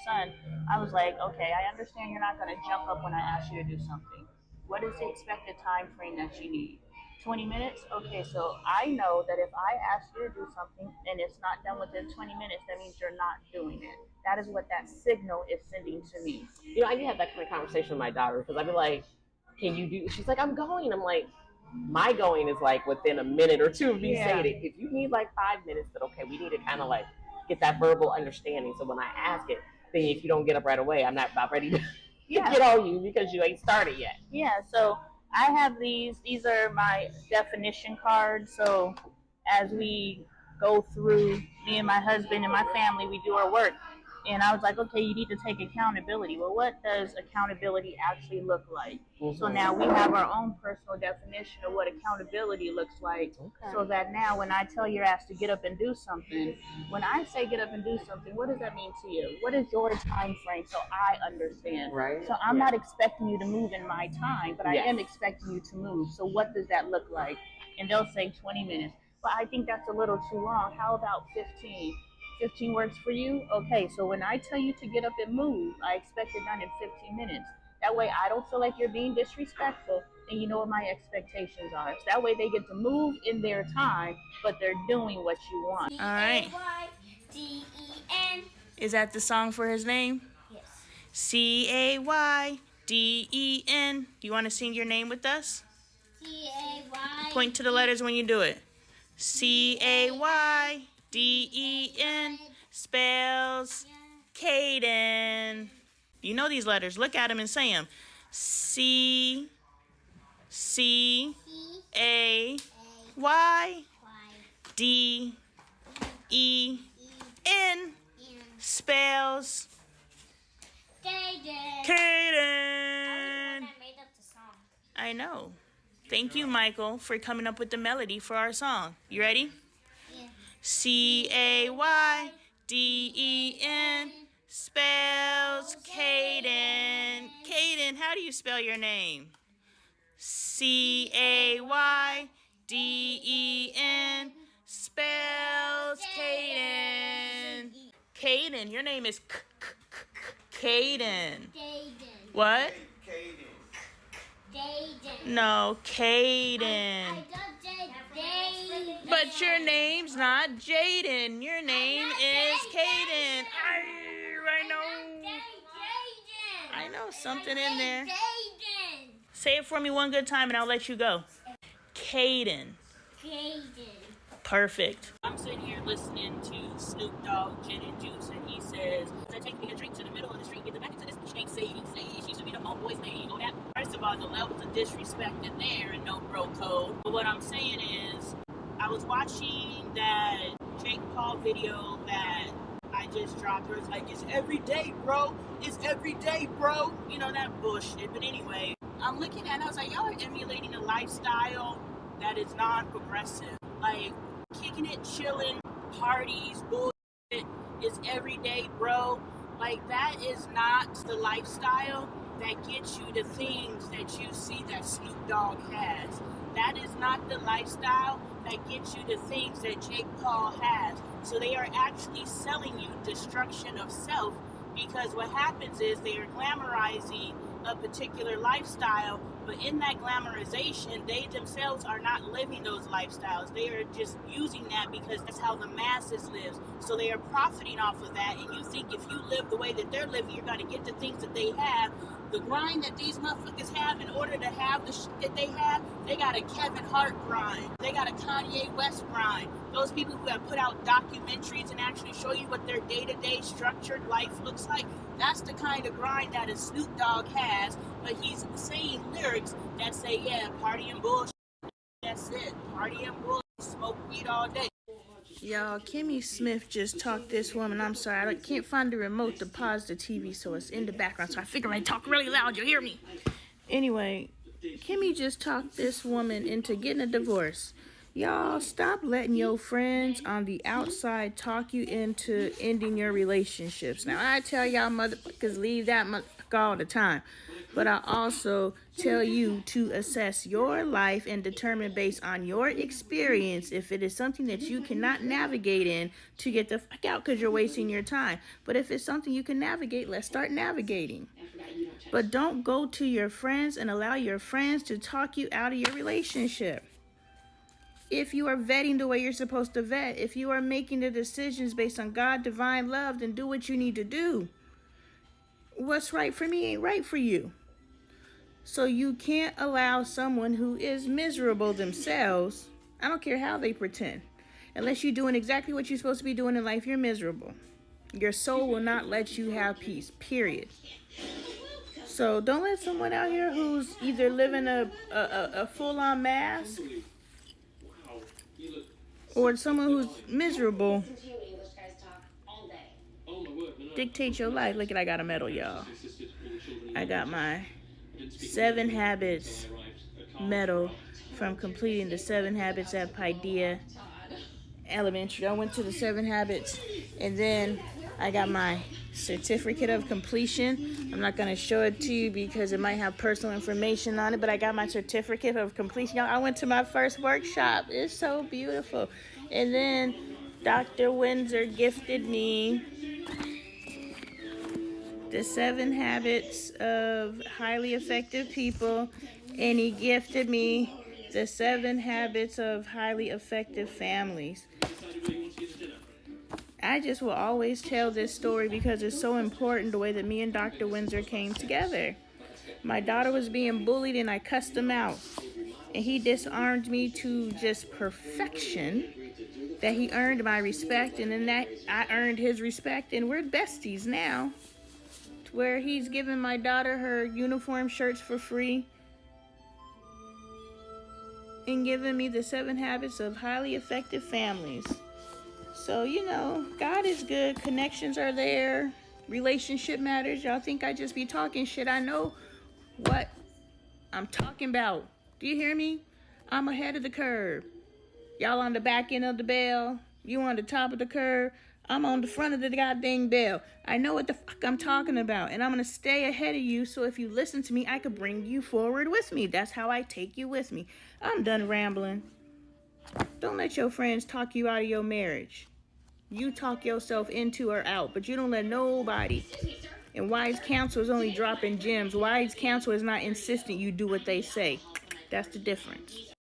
son, I was like, okay, I understand you're not going to jump up when I ask you to do something. What is the expected time frame that you need? 20 minutes? Okay, so I know that if I ask you to do something and it's not done within 20 minutes, that means you're not doing it. That is what that signal is sending to me. You know, I need to have that kind of conversation with my daughter because I'd be like, can you do? She's like, I'm going. I'm like, my going is like within a minute or two of me saying it. If you need like 5 minutes, then okay, we need to kind of like get that verbal understanding. So when I ask it, then if you don't get up right away, I'm not about ready to get on you because you ain't started yet. Yeah, so I have these are my definition cards. So as we go through, me and my husband and my family, we do our work. And I was like, okay, you need to take accountability. Well, what does accountability actually look like? Mm-hmm. So now we have our own personal definition of what accountability looks like. Okay. So that now when I tell your ass to get up and do something, when I say get up and do something, what does that mean to you? What is your time frame so I understand? Right. So I'm not expecting you to move in my time, but I am expecting you to move. So what does that look like? And they'll say 20 minutes. But I think that's a little too long. How about 15? 15 works for you? Okay, so when I tell you to get up and move, I expect it done in 15 minutes. That way I don't feel like you're being disrespectful and you know what my expectations are. So that way they get to move in their time, but they're doing what you want. All right. C-A-Y-D-E-N. Is that the song for his name? Yes. C-A-Y-D-E-N. Do you want to sing your name with us? C-A-Y. Point to the letters when you do it. C-A-Y. D-E-N spells Caden. You know these letters. Look at them and say them. C-C-A-Y D-E-N spells Caden. Caden. I know. Thank you, Michael, for coming up with the melody for our song. You ready? C-A-Y-D-E-N spells Caden. Caden, how do you spell your name? C-A-Y-D-E-N spells Caden. Caden, your name is Caden. What? No, Caden. But your name's not Jaden. Your name is Caden. I know something in there. Say it for me one good time and I'll let you go. Caden. Perfect. I'm sitting here listening to Snoop Dogg, Gin and Juice, and he says, I take me a drink to the middle of the street, get the back into this bitch ain't Sadie. She should be the homeboy's name. Go that. First of all, the levels of disrespect in there and no bro code. But what I'm saying is, I was watching that Jake Paul video that I just dropped where it's like, it's every day, bro. It's every day, bro. You know, that bullshit. But anyway, I'm looking at it, I was like, y'all are emulating a lifestyle that is non-progressive. Like, kicking it, chilling, parties, bullshit is every day, bro. Like, that is not the lifestyle that gets you the things that you see that Snoop Dogg has. That is not the lifestyle that gets you the things that Jake Paul has. So they are actually selling you destruction of self, because what happens is they are glamorizing a particular lifestyle, but in that glamorization, they themselves are not living those lifestyles. They are just using that because that's how the masses live. So they are profiting off of that, and you think if you live the way that they're living, you're going to get the things that they have. The grind that these motherfuckers have in order to have the shit that they have, they got a Kevin Hart grind. They got a Kanye West grind. Those people who have put out documentaries and actually show you what their day-to-day structured life looks like, that's the kind of grind that a Snoop Dogg has, but he's saying lyrics that say, yeah, party and bullshit. That's it. Party and bullshit. Smoke weed all day. Y'all, Kimmy Smith just talked this woman. I'm sorry, I can't find the remote to pause the TV, so it's in the background. So I figure I talk really loud, you'll hear me. Anyway, Kimmy just talked this woman into getting a divorce. Y'all, stop letting your friends on the outside talk you into ending your relationships. Now, I tell y'all motherfuckers leave that motherfucker all the time. but I also tell you to assess your life and determine based on your experience if it is something that you cannot navigate in, to get the fuck out, because you're wasting your time. But if it's something you can navigate, let's start navigating. But don't go to your friends and allow your friends to talk you out of your relationship. If you are vetting the way you're supposed to vet, if you are making the decisions based on God, divine love, then do what you need to do. What's right for me ain't right for you. So you can't allow someone who is miserable themselves, I don't care how they pretend, unless you're doing exactly what you're supposed to be doing in life, you're miserable. Your soul will not let you have peace, period. So don't let someone out here who's either living a full-on mask or someone who's miserable dictate your life. Look at, I got a medal, y'all. I got my 7 Habits medal from completing the 7 Habits at Paideia Elementary. I went to the 7 Habits, and then I got my certificate of completion. I'm not going to show it to you because it might have personal information on it, but I got my certificate of completion. Y'all, I went to my first workshop. It's so beautiful. And then Dr. Windsor gifted me the 7 Habits of Highly Effective People, and he gifted me the 7 Habits of Highly Effective Families. I just will always tell this story because it's so important, the way that me and Dr. Windsor came together. My daughter was being bullied and I cussed him out. And he disarmed me to just perfection, that he earned my respect, and then that I earned his respect, and we're besties now. Where he's giving my daughter her uniform shirts for free and giving me the 7 Habits of Highly Effective Families. So, you know, God is good. Connections are there. Relationship matters. Y'all think I just be talking shit. I know what I'm talking about. Do you hear me? I'm ahead of the curve. Y'all on the back end of the bell. You on the top of the curve. I'm on the front of the goddamn bell. I know what the fuck I'm talking about. And I'm going to stay ahead of you, so if you listen to me, I could bring you forward with me. That's how I take you with me. I'm done rambling. Don't let your friends talk you out of your marriage. You talk yourself into or out, but you don't let nobody. And wise counsel is only dropping gems. Wise counsel is not insisting you do what they say. That's the difference.